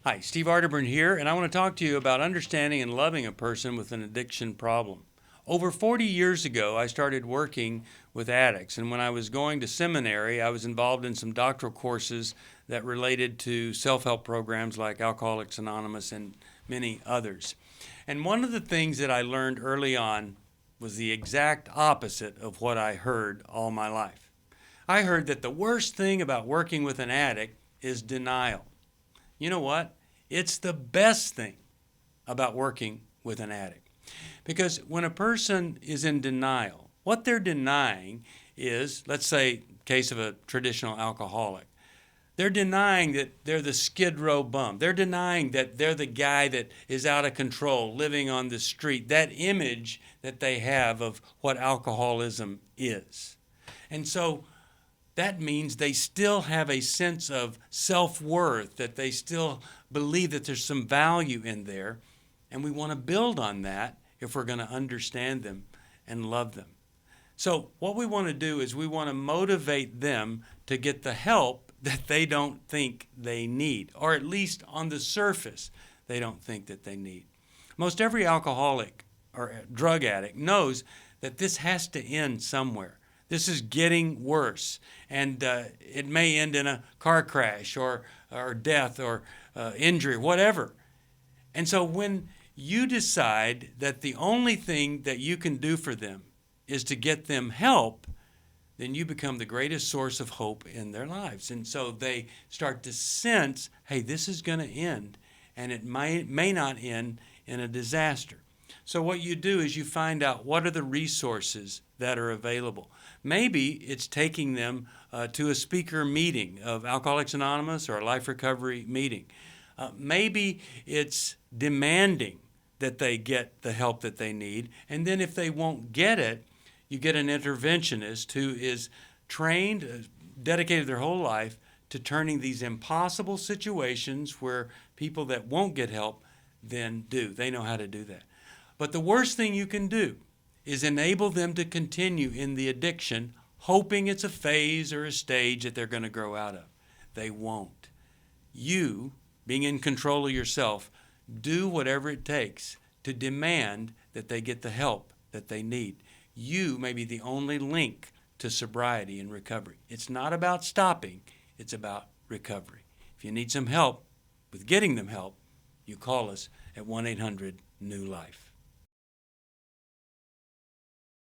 Hi, Steve Arterburn here, and I want to talk to you about understanding and loving a person with an addiction problem. Over 40 years ago, I started working with addicts, and when I was going to seminary, I was involved in some doctoral courses that related to self-help programs like Alcoholics Anonymous and many others. And one of the things that I learned early on was the exact opposite of what I heard all my life. I heard that the worst thing about working with an addict is denial. You know what? It's the best thing about working with an addict. Because when a person is in denial, what they're denying is, let's say, case of a traditional alcoholic, they're denying that they're the Skid Row bum. They're denying that they're the guy that is out of control, living on the street, that image that they have of what alcoholism is. And so that means they still have a sense of self-worth, that they still believe that there's some value in there, and we want to build on that if we're going to understand them and love them. So what we want to do is we want to motivate them to get the help that they don't think they need, or at least on the surface they don't think that they need. Most every alcoholic or drug addict knows that this has to end somewhere. This is getting worse, and it may end in a car crash or death or injury, whatever. And so when you decide that the only thing that you can do for them is to get them help, then you become the greatest source of hope in their lives. And so they start to sense, hey, this is going to end, and it may not end in a disaster. So what you do is you find out what are the resources that are available. Maybe it's taking them to a speaker meeting of Alcoholics Anonymous or a life recovery meeting. Maybe it's demanding that they get the help that they need. And then if they won't get it, you get an interventionist who is trained, dedicated their whole life to turning these impossible situations where people that won't get help then do. They know how to do that. But the worst thing you can do is enable them to continue in the addiction, hoping it's a phase or a stage that they're going to grow out of. They won't. You, being in control of yourself, do whatever it takes to demand that they get the help that they need. You may be the only link to sobriety and recovery. It's not about stopping, it's about recovery. If you need some help with getting them help, you call us at 1-800-NEW-LIFE.